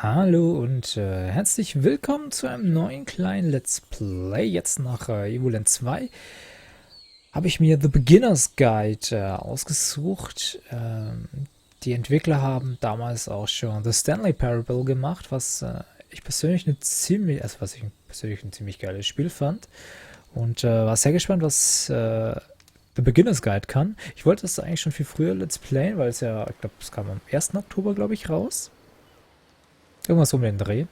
Hallo und herzlich willkommen zu einem neuen kleinen Let's Play. Jetzt nach Evoland 2 habe ich mir The Beginner's Guide ausgesucht. Die Entwickler haben damals auch schon The Stanley Parable gemacht, was ich persönlich ein ziemlich geiles Spiel fand. Und war sehr gespannt, was The Beginner's Guide kann. Ich wollte das eigentlich schon viel früher Let's Playen, weil es ja, ich glaube, es kam am 1. Oktober, glaube ich, raus. Irgendwas um den Dreh.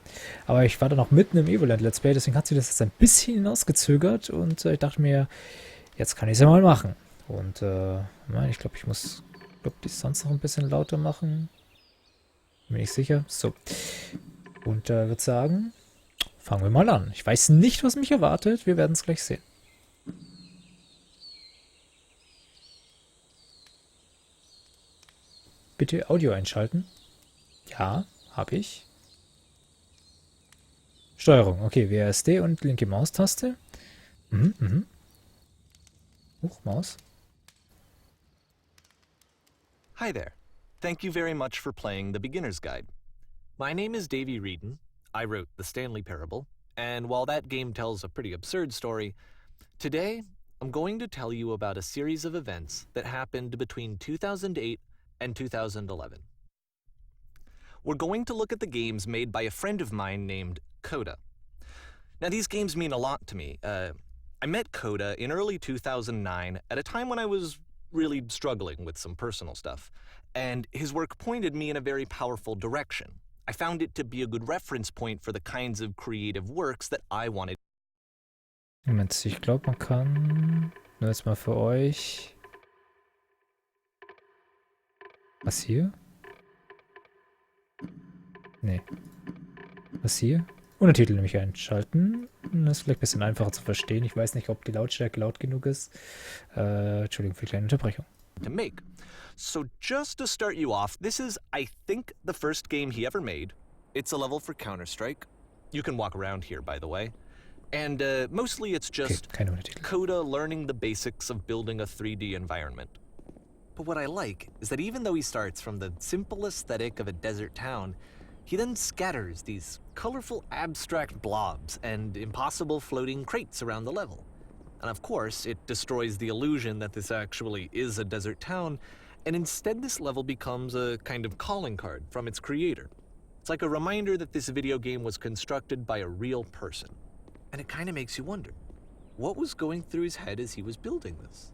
Aber ich war dann noch mitten im Evoland Let's Play, deswegen hat sich das jetzt ein bisschen hinausgezögert und ich dachte mir, jetzt kann ich es ja mal machen. Und ich glaube, die sonst noch ein bisschen lauter machen. Bin ich sicher. So. Und würde sagen, fangen wir mal an. Ich weiß nicht, was mich erwartet. Wir werden es gleich sehen. Bitte Audio einschalten. Ja, habe ich. Steuerung, okay, WASD und linke Maustaste. Huch, Maus. Hi there. Thank you very much for playing The Beginner's Guide. My name is Davey Reedon. I wrote The Stanley Parable, and while that game tells a pretty absurd story, today I'm going to tell you about a series of events that happened between 2008 and 2011. We're going to look at the games made by a friend of mine named Coda. Now, these games mean a lot to me. I met Coda in early 2009 at a time when I was really struggling with some personal stuff, and his work pointed me in a very powerful direction. I found it to be a good reference point for the kinds of creative works that I wanted. Moment, ich glaube, man kann. Nur jetzt mal für euch. Was hier? Nee. Was hier? Untertitel nämlich einschalten. Das ist vielleicht ein bisschen einfacher zu verstehen. Ich weiß nicht, ob die Lautstärke laut genug ist. Entschuldigung für die kleine Unterbrechung. To make. So just to start you off, this is, I think, the first game he ever made. It's a level for Counter-Strike. You can walk around here, by the way. And mostly it's just keine Untertitel. Coda learning the basics of building a 3D environment. But what I like is that even though he starts from the simple aesthetic of a desert town, he then scatters these colorful abstract blobs and impossible floating crates around the level. And of course, it destroys the illusion that this actually is a desert town, and instead this level becomes a kind of calling card from its creator. It's like a reminder that this video game was constructed by a real person. And it kind of makes you wonder, what was going through his head as he was building this?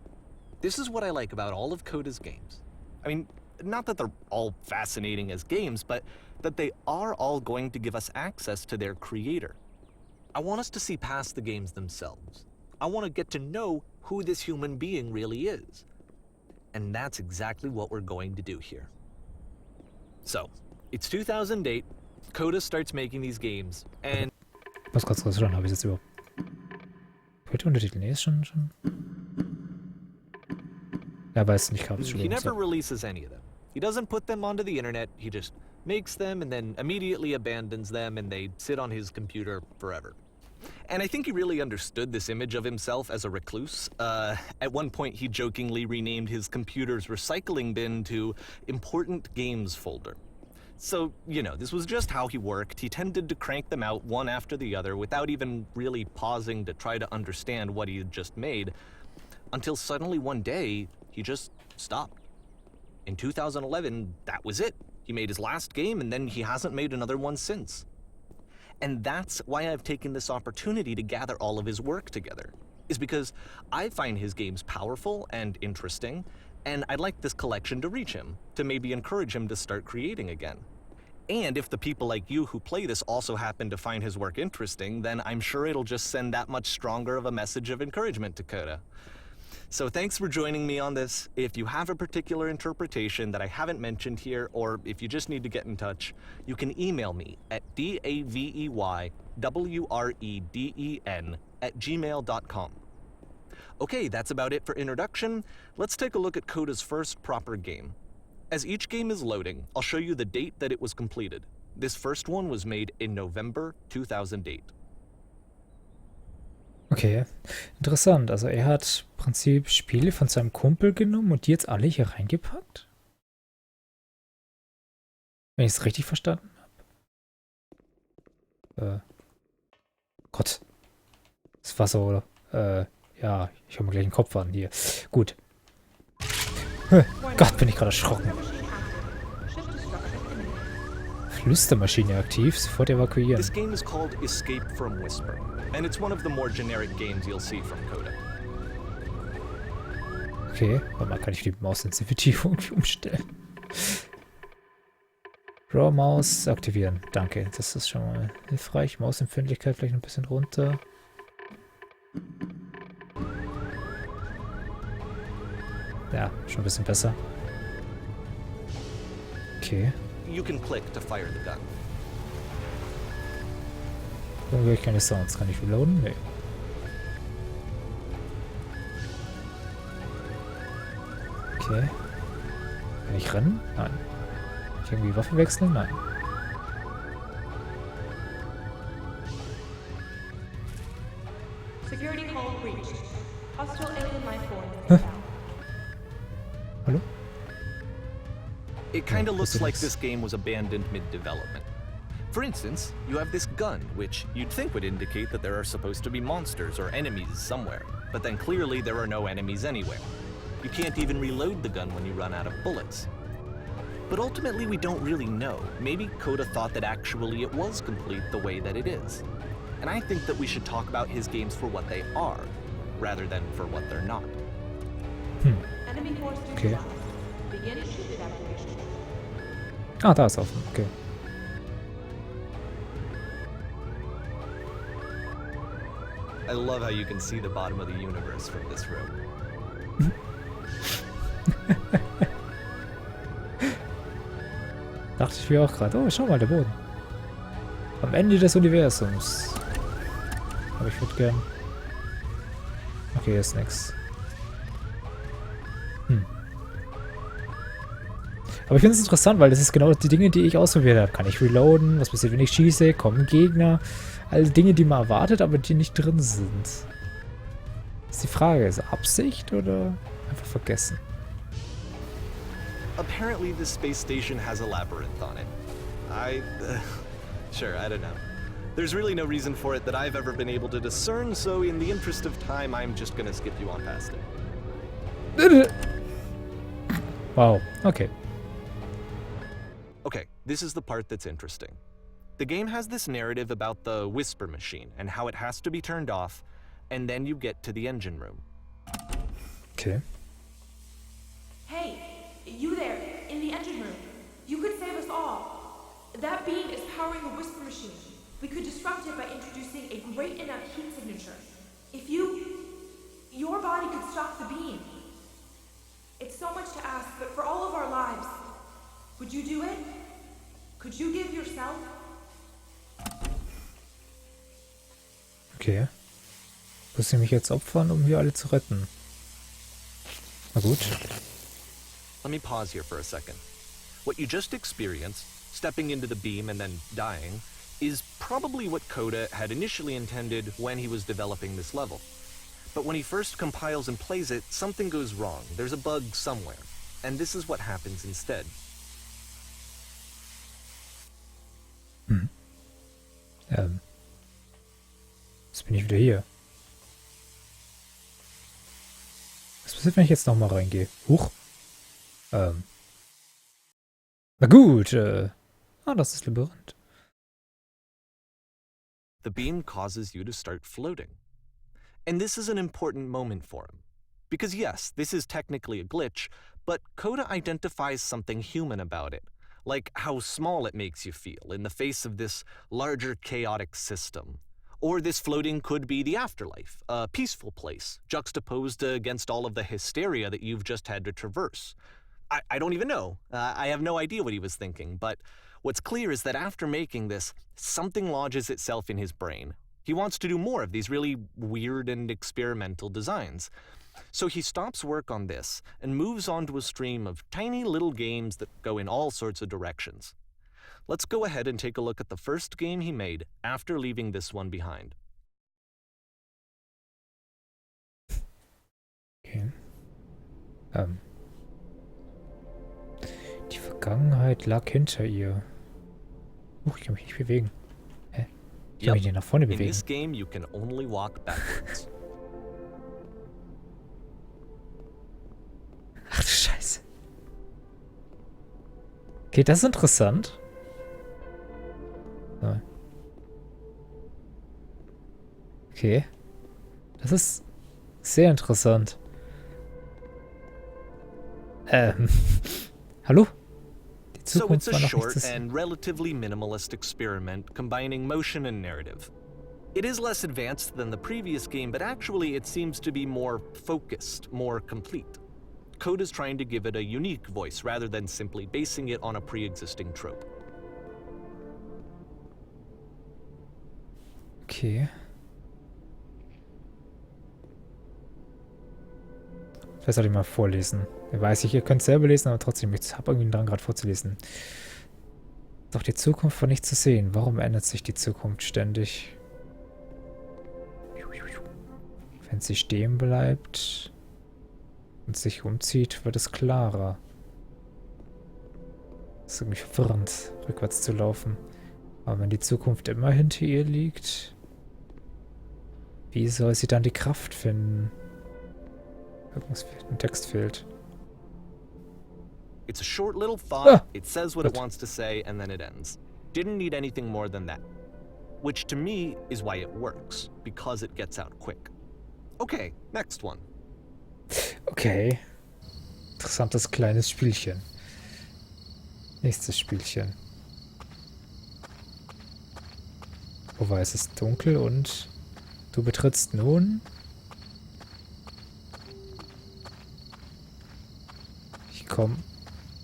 This is what I like about all of Coda's games. I mean, not that they're all fascinating as games, but that they are all going to give us access to their creator. I want us to see past the games themselves. I want to get to know who this human being really is. And that's exactly what we're going to do here. So, it's 2008, Coda starts making these games, and... Was kurz schauen, habe ich jetzt überhaupt... Heute Untertitel? Nee, ist schon... Ja, weiß nicht, gerade. He never releases any of them. He doesn't put them onto the internet, he just makes them and then immediately abandons them and they sit on his computer forever. And I think he really understood this image of himself as a recluse. At one point he jokingly renamed his computer's recycling bin to Important Games Folder. So, you know, this was just how he worked. He tended to crank them out one after the other without even really pausing to try to understand what he had just made, until suddenly one day, he just stopped. In 2011, that was it. He made his last game and then he hasn't made another one since. And that's why I've taken this opportunity to gather all of his work together, is because I find his games powerful and interesting, and I'd like this collection to reach him, to maybe encourage him to start creating again. And if the people like you who play this also happen to find his work interesting, then I'm sure it'll just send that much stronger of a message of encouragement to Coda. So thanks for joining me on this. If you have a particular interpretation that I haven't mentioned here, or if you just need to get in touch, you can email me at daveyWreden@gmail.com. Okay, that's about it for introduction. Let's take a look at Coda's first proper game. As each game is loading, I'll show you the date that it was completed. This first one was made in November 2008. Okay, interessant. Also er hat im Prinzip Spiele von seinem Kumpel genommen und die jetzt alle hier reingepackt? Wenn ich es richtig verstanden habe. Gott. Das Wasser, oder? Ja, ich habe mir gleich den Kopf an hier. Gut. Gott, bin ich gerade erschrocken. Flüstermaschine aktiv, sofort evakuieren. This game is called Escape from Whisper, and it's one of the more generic games you'll see from Coda. Okay, warte mal, kann ich die Maussensitivity irgendwie umstellen? Raw Maus aktivieren. Danke, das ist schon mal hilfreich. Mausempfindlichkeit vielleicht ein bisschen runter. Ja, schon ein bisschen besser. Okay. You can click to fire the gun. Warum höre ich keine Sounds? Kann ich reloaden? Nee. Okay. Kann ich rennen? Nein. Kann ich irgendwie Waffe wechseln? Nein. Security call breached. Hostile alien life form inbound. Hallo? It kinda Oh, looks this like is- this game was abandoned mid-development. For instance, you have this gun, which you'd think would indicate that there are supposed to be monsters or enemies somewhere, but then clearly there are no enemies anywhere. You can't even reload the gun when you run out of bullets. But ultimately we don't really know. Maybe Coda thought that actually it was complete the way that it is. And I think that we should talk about his games for what they are, rather than for what they're not. Enemy force Okay. neutralized. Begin ship evacuation. Ah, da ist offen. Okay. I love how you can see the bottom of the universe from this room. Dachte ich mir auch gerade. Oh, schau mal, der Boden. Am Ende des Universums. Aber ich würde gern... Okay, hier ist nix. Aber ich finde es interessant, weil das ist genau die Dinge, die ich ausprobiert habe. Kann ich reloaden? Was passiert, wenn ich schieße? Kommen Gegner? All Dinge, die man erwartet, aber die nicht drin sind. Ist die Frage, ist Absicht oder einfach vergessen? Apparently, this space station has a labyrinth on it. Sure, I don't know. There's really no reason for it that I've ever been able to discern, so in the interest of time, I'm just gonna skip you on past it. Wow, okay. Okay, this is the part that's interesting. The game has this narrative about the whisper machine and how it has to be turned off, and then you get to the engine room. Okay. Hey, you there, in the engine room. You could save us all. That beam is powering the whisper machine. We could disrupt it by introducing a great enough heat signature. If your body could stop the beam. It's so much to ask, but for all of our lives, would you do it? Could you give yourself? Okay. Muss ich mich jetzt opfern, um hier alle zu retten? Na gut. Let me pause here for a second. What you just experienced, stepping into the beam and then dying, is probably what Coda had initially intended when he was developing this level. But when he first compiles and plays it, something goes wrong. There's a bug somewhere. And this is what happens instead. Jetzt bin ich wieder hier. Was passiert, wenn ich jetzt nochmal reingehe? Huch. Na gut, das ist Labyrinth. The beam causes you to start floating. And this is an important moment for him. Because yes, this is technically a glitch, but Coda identifies something human about it. Like how small it makes you feel in the face of this larger chaotic system. Or this floating could be the afterlife, a peaceful place, juxtaposed against all of the hysteria that you've just had to traverse. I don't even know. I have no idea what he was thinking, but what's clear is that after making this, something lodges itself in his brain. He wants to do more of these really weird and experimental designs. So he stops work on this and moves on to a stream of tiny little games that go in all sorts of directions. Let's go ahead and take a look at the first game he made after leaving this one behind. Okay. Die Vergangenheit lag hinter ihr. Ich kann mich nicht bewegen. Hä? Ich kann mich nicht nach vorne In bewegen. this game, you can only walk backwards. Ach du Scheiße. Okay, das ist interessant. So. Okay. Das ist sehr interessant. Hallo? Die So Zukunft it's a war noch nicht short zu sehen. and relatively minimalist experiment combining motion and narrative. It is less advanced than the previous game, but actually it seems to be more focused, more complete. Code is trying to give it a unique voice rather than simply basing it on a pre-existing trope. Okay. Das sollte ich mal vorlesen. Ich weiß, ihr könnt es selber lesen, aber trotzdem, ich habe irgendwie dran gerade vorzulesen. Doch die Zukunft war nicht zu sehen. Warum ändert sich die Zukunft ständig? Wenn sie stehen bleibt und sich umzieht, wird es klarer. Das ist irgendwie verwirrend, rückwärts zu laufen. Aber wenn die Zukunft immer hinter ihr liegt, wie soll sie dann die Kraft finden? Irgendwas fehlt, ein Text fehlt. It's a short little thought, Ah! it says what it wants to say, and then it ends. Didn't need anything more than that. Which to me is why it works, because it gets out quick. Okay, next one. Okay. Interessantes kleines Spielchen. Nächstes Spielchen. Wobei es ist dunkel und du betrittst nun.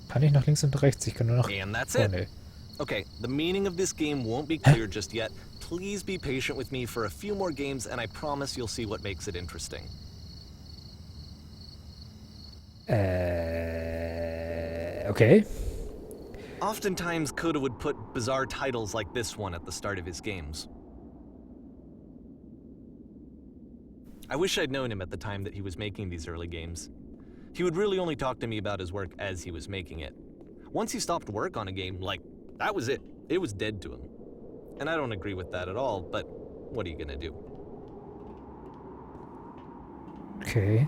Kann ich nach links und rechts? Ich kann nur nach And that's vorne. it. Okay, the meaning of this game won't be clear just yet. Please be patient with me for a few more games, and I promise you'll see what makes it interesting. Okay. Oftentimes, Coda would put bizarre titles like this one at the start of his games. I wish I'd known him at the time that he was making these early games. He would really only talk to me about his work as he was making it. Once he stopped work on a game, like, that was it. It was dead to him. And I don't agree with that at all, but what are you gonna do? Okay.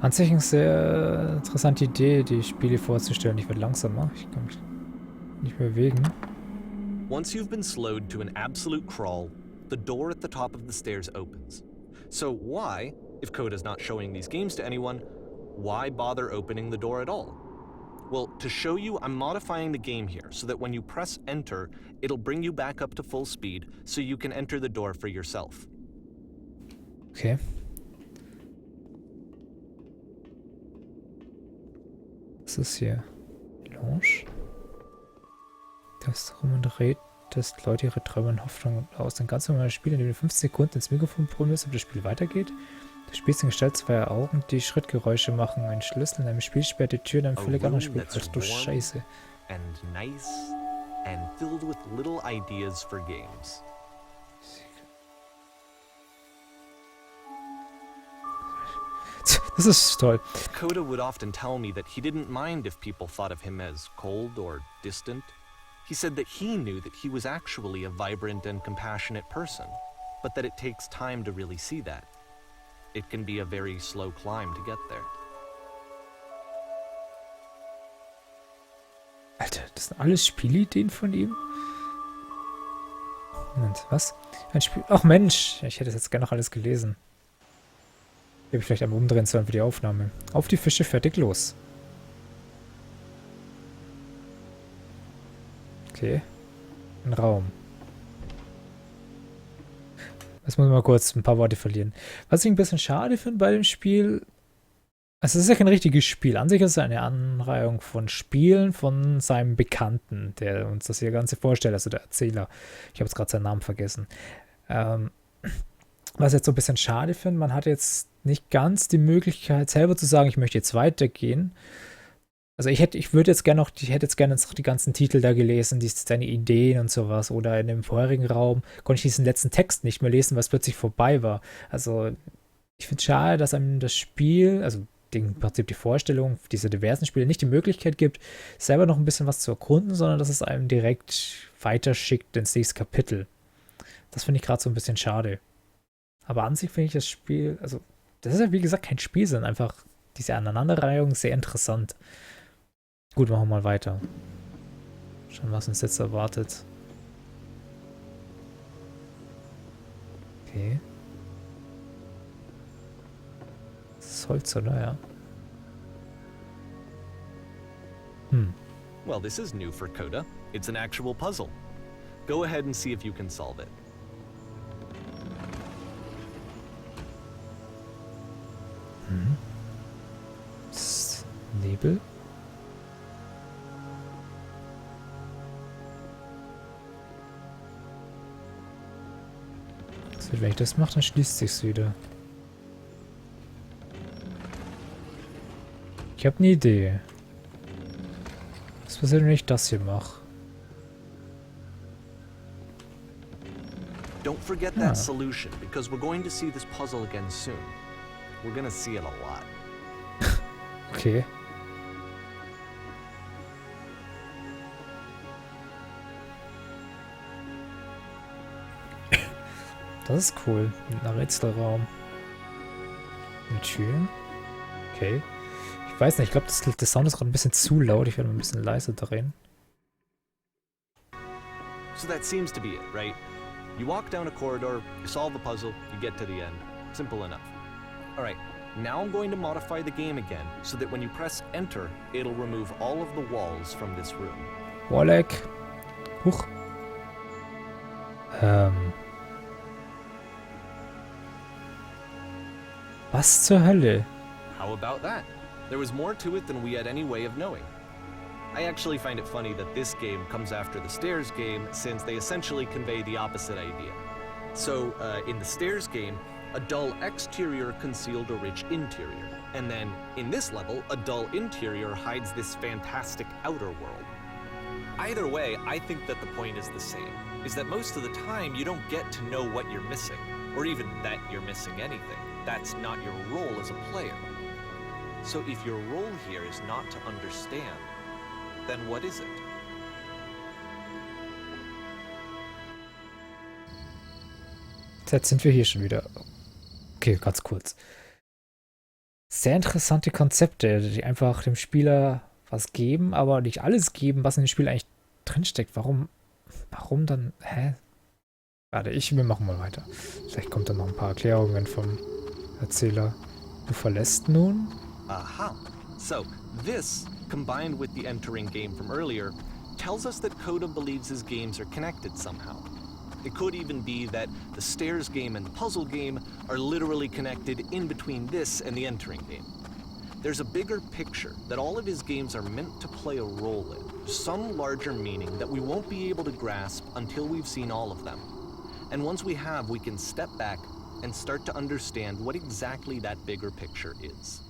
An sich eine sehr interessante Idee, die Spiele vorzustellen. Ich werde langsamer. Ich kann mich nicht mehr bewegen. Once you've been slowed to an absolute crawl, the door at the top of the stairs opens. So why, if Coda's not showing these games to anyone, why bother opening the door at all? Well, to show you, I'm modifying the game here so that when you press enter, it'll bring you back up to full speed so you can enter the door for yourself. Okay. Was ist hier? Lounge? Das rum und dreht, dass Leute ihre Träume und Hoffnungen aus. Ein ganz normales Spiel, in dem du 5 Sekunden ins Mikrofon probierst, ob das Spiel weitergeht. Du spielst in Gestalt zweier Augen, die Schrittgeräusche machen. Ein Schlüssel in einem Spiel sperrt die Tür in einem völlig anderen Spiel. Ach du Scheiße. And nice and filled with little ideas for games. Das ist toll. Coda would often tell me that he didn't mind if people thought of him as cold or distant. He said that he knew that he was actually a vibrant and compassionate person, but that it takes time to really see that. It can be a very slow climb to get there. Alter, das sind alles Spielideen von ihm? Moment, was? Ein Spiel. Ach Mensch, ich hätte es jetzt gerne noch alles gelesen. Hier habe ich vielleicht einmal umdrehen sollen für die Aufnahme. Auf die Fische, fertig, los. Okay. Ein Raum. Jetzt muss ich mal kurz ein paar Worte verlieren. Was ich ein bisschen schade finde bei dem Spiel, also es ist ja kein richtiges Spiel. An sich ist es eine Anreihung von Spielen von seinem Bekannten, der uns das hier Ganze vorstellt, also der Erzähler. Ich habe jetzt gerade seinen Namen vergessen. Was ich jetzt so ein bisschen schade finde, man hat jetzt nicht ganz die Möglichkeit, selber zu sagen, ich möchte jetzt weitergehen. Also ich hätte jetzt gerne die ganzen Titel da gelesen, seine Ideen und sowas. Oder in dem vorherigen Raum konnte ich diesen letzten Text nicht mehr lesen, weil es plötzlich vorbei war. Also ich finde es schade, dass einem das Spiel, also im Prinzip die Vorstellung dieser diversen Spiele nicht die Möglichkeit gibt, selber noch ein bisschen was zu erkunden, sondern dass es einem direkt weiterschickt ins nächste Kapitel. Das finde ich gerade so ein bisschen schade. Aber an sich finde ich das Spiel, also das ist ja wie gesagt kein Spiel, sondern einfach diese Aneinanderreihung sehr interessant. Gut, machen wir mal weiter. Schauen, was uns jetzt erwartet. Okay. Das ist Holz, oder? Ja. Well, this is new for Coda. It's an actual puzzle. Go ahead and see if you can solve it. Das ist Nebel. So, wenn ich das mache, dann schließt sich's wieder. Ich habe eine Idee. Was passiert, wenn ich das hier mache? Don't forget that solution, because we're going to see this puzzle again soon. We're gonna see it a lot. Okay. Das ist cool. Ein Rätselraum. Eine Tür. Okay. Ich weiß nicht, ich glaube, der Sound ist gerade ein bisschen zu laut. Ich werde mal ein bisschen leiser drehen. So that seems to be it, right? You walk down a corridor, you solve the puzzle, you get to the end. Simple enough. Alright, now I'm going to modify the game again, so that when you press enter, it'll remove all of the walls from this room. Wolleck. Huch. Was zur Hölle? How about that? There was more to it than we had any way of knowing. I actually find it funny that this game comes after the stairs game, since they essentially convey the opposite idea. So, in the stairs game, a dull exterior concealed a rich interior. And then, in this level, a dull interior hides this fantastic outer world. Either way, I think that the point is the same, is that most of the time you don't get to know what you're missing, or even that you're missing anything. That's not your role as a player. So if your role here is not to understand, then what is it? Jetzt sind wir hier schon wieder. Okay, ganz kurz. Sehr interessante Konzepte, die einfach dem Spieler was geben, aber nicht alles geben, was in dem Spiel eigentlich drinsteckt. Warum dann? Hä? Warte, wir machen mal weiter. Vielleicht kommt dann noch ein paar Erklärungen vom Erzähler. Du verlässt nun? Aha. So, this, combined with the entering game from earlier, tells us that Coda believes his games are connected somehow. It could even be that the stairs game and the puzzle game are literally connected in between this and the entering game. There's a bigger picture that all of his games are meant to play a role in, some larger meaning that we won't be able to grasp until we've seen all of them. And once we have, we can step back and start to understand what exactly that bigger picture is.